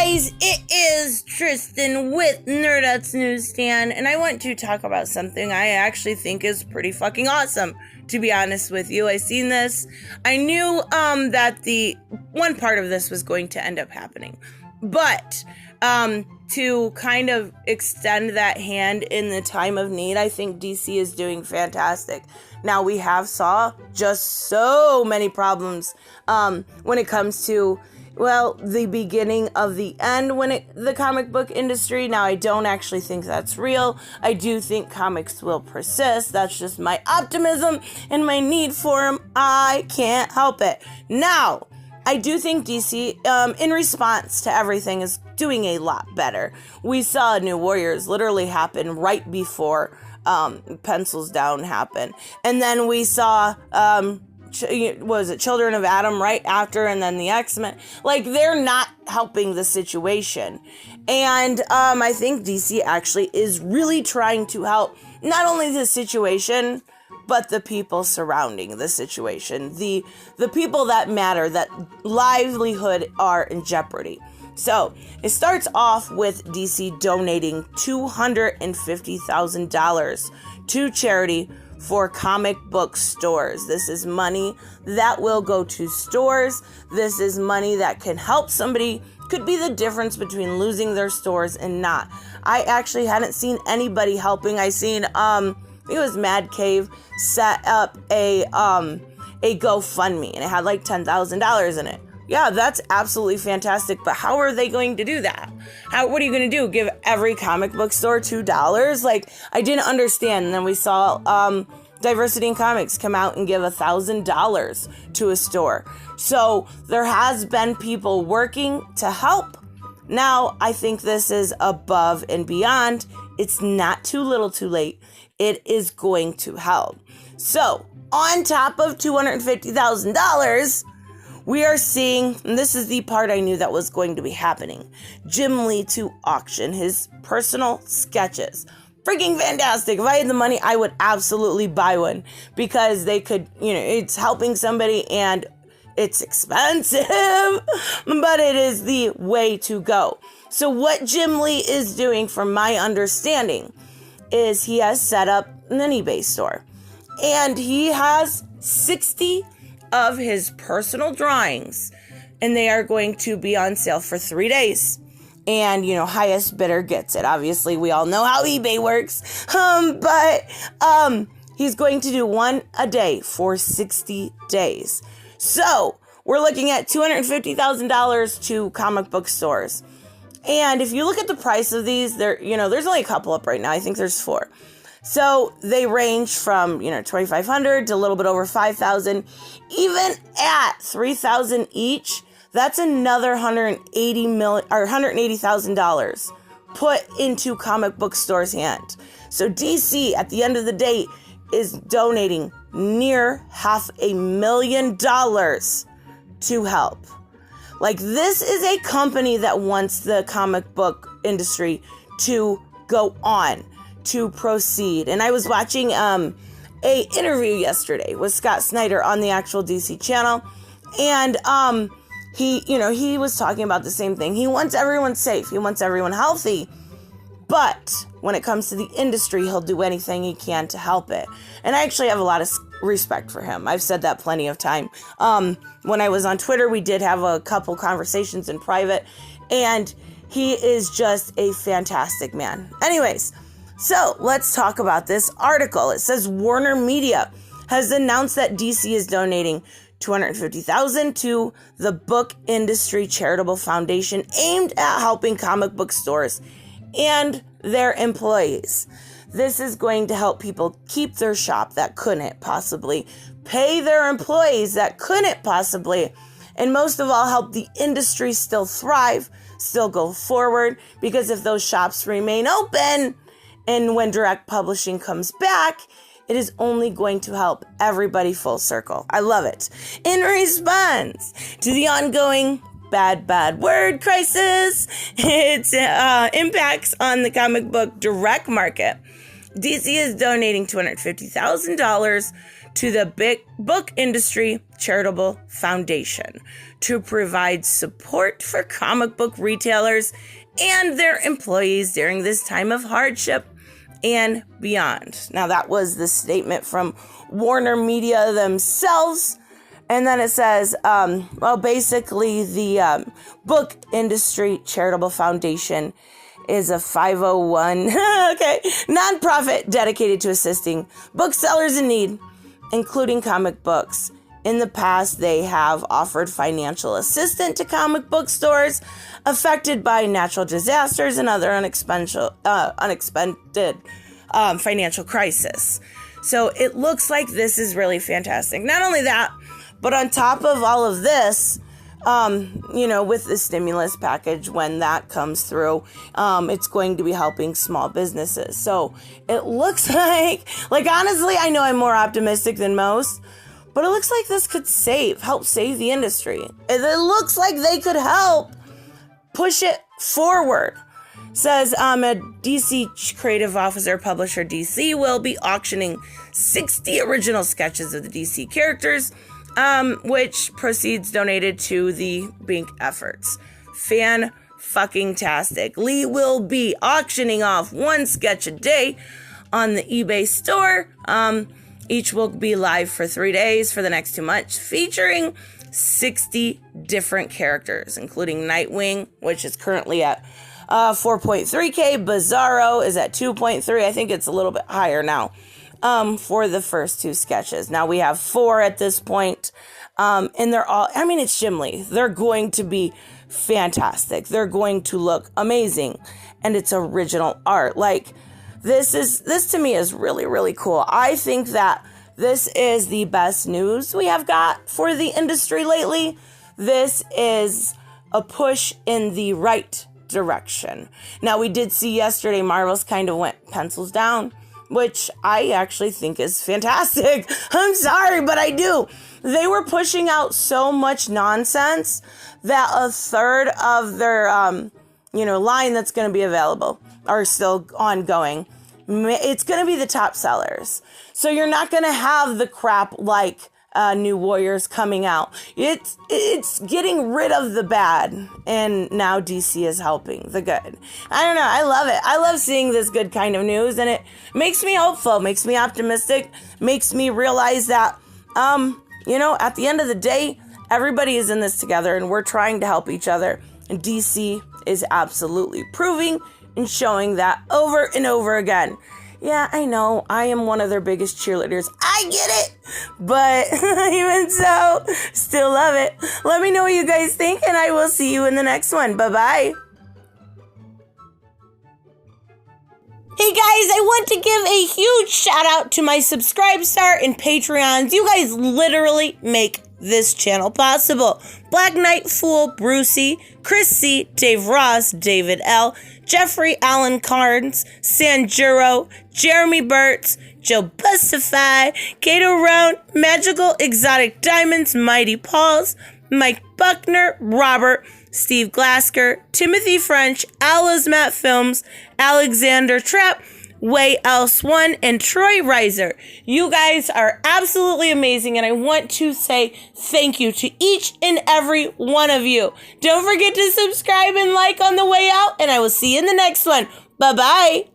guys, it is Tristan with Nerdette's NewsStand, and I want to talk about something I actually think is pretty fucking awesome, to be honest with you. I seen this. I knew that the one part of this was going to end up happening, but to kind of extend that hand in the time of need, I think DC is doing fantastic. Now, we have saw just so many problems when it comes to, well, the beginning of the end the comic book industry. Now, I don't actually think that's real. I do think comics will persist. That's just my optimism and my need for them. I can't help it. Now, I do think DC, in response to everything, is doing a lot better. We saw New Warriors literally happen right before Pencils Down happened. And then we saw, Children of Adam right after, and then the X-Men. Like, they're not helping the situation. And I think DC actually is really trying to help not only the situation, but the people surrounding the situation. The people that matter, that livelihood are in jeopardy. So, it starts off with DC donating $250,000 to charity for comic book stores. This is money that will go to stores. This is money that can help somebody, could be the difference between losing their stores and not. I actually hadn't seen anybody helping. I seen, I think it was Mad Cave set up a GoFundMe, and it had like $10,000 in it. Yeah, that's absolutely fantastic, but how are they going to do that? What are you going to do? Give every comic book store $2? Like, I didn't understand. And then we saw Diversity in Comics come out and give $1,000 to a store. So there has been people working to help. Now, I think this is above and beyond. It's not too little too late. It is going to help. So, on top of $250,000, we are seeing, and this is the part I knew that was going to be happening, Gimli Auction, his personal sketches. Freaking fantastic. If I had the money, I would absolutely buy one, because they could, it's helping somebody, and it's expensive, but it is the way to go. So what Gimli is doing, from my understanding, is he has set up an eBay store, and he has 60 of his personal drawings, and they are going to be on sale for 3 days. And, highest bidder gets it. Obviously, we all know how eBay works. But he's going to do one a day for 60 days. So, we're looking at $250,000 to comic book stores. And if you look at the price of these, there's only a couple up right now. I think there's 4. So they range from, $2,500 to a little bit over $5,000. Even at $3,000 each, that's another $180,000 put into comic book stores' hand. So DC, at the end of the day, is donating near $500,000 to help. Like, this is a company that wants the comic book industry to go on, to proceed. And I was watching a interview yesterday with Scott Snyder on the actual DC channel, and he was talking about the same thing. He wants everyone safe, he wants everyone healthy, but when it comes to the industry, he'll do anything he can to help it. And I actually have a lot of respect for him. I've said that plenty of time. When I was on Twitter, we did have a couple conversations in private, and he is just a fantastic man. Anyways, so let's talk about this article. It says Warner Media has announced that DC is donating $250,000 to the Book Industry Charitable Foundation, aimed at helping comic book stores and their employees. This is going to help people keep their shop that couldn't possibly, pay their employees that couldn't possibly, and most of all, help the industry still thrive, still go forward, because if those shops remain open, and when direct publishing comes back, it is only going to help everybody full circle. I love it. In response to the ongoing bad word crisis, its impacts on the comic book direct market, DC is donating $250,000 to the Big Book Industry Charitable Foundation to provide support for comic book retailers and their employees during this time of hardship and beyond. Now, that was the statement from Warner Media themselves. And then it says, basically the Book Industry Charitable Foundation is a 501 nonprofit dedicated to assisting booksellers in need, including comic books. In the past, they have offered financial assistance to comic book stores affected by natural disasters and other unexpected financial crisis. So it looks like this is really fantastic. Not only that, but on top of all of this, with the stimulus package, when that comes through, it's going to be helping small businesses. So it looks like honestly, I know I'm more optimistic than most, but it looks like this could help save the industry. It looks like they could help push it forward. Says a DC creative officer, publisher DC will be auctioning 60 original sketches of the DC characters, which proceeds donated to the Bink efforts. Fan-fucking-tastic. Lee will be auctioning off one sketch a day on the eBay store. Each will be live for 3 days for the next 2 months, featuring 60 different characters, including Nightwing, which is currently at 4.3K. Bizarro is at 2.3. I think it's a little bit higher now. For the first 2 sketches. Now we have 4 at this point. And they're all, it's Gimli. They're going to be fantastic. They're going to look amazing. And it's original art. This to me is really, really cool. I think that this is the best news we have got for the industry lately. This is a push in the right direction. Now, we did see yesterday Marvel's kind of went pencils down, which I actually think is fantastic. I'm sorry, but I do. They were pushing out so much nonsense that a third of their, line that's going to be available are still ongoing. It's going to be the top sellers. So you're not going to have the crap like New Warriors coming out. It's getting rid of the bad, and now DC is helping the good. I don't know. I love it. I love seeing this good kind of news, and it makes me hopeful, makes me optimistic, makes me realize that, at the end of the day, everybody is in this together, and we're trying to help each other. And DC is absolutely proving and showing that over and over again. Yeah, I know, I am one of their biggest cheerleaders. I get it, but even so, still love it. Let me know what you guys think, and I will see you in the next one. Bye-bye. Hey guys, I want to give a huge shout out to my Subscribestar and Patreons. You guys literally make this channel possible. Black Knight Fool, Brucey, Chris C, Dave Ross, David L, Jeffrey Allen Carnes, Sanjuro, Jeremy Burtz, Joe Bustify, Kato Round, Magical Exotic Diamonds, Mighty Pauls, Mike Buckner, Robert, Steve Glasker, Timothy French, Alice Matt Films, Alexander Trapp, Way Else One, and Troy Reiser. You guys are absolutely amazing, and I want to say thank you to each and every one of you. Don't forget to subscribe and like on the way out, and I will see you in the next one. Bye-bye.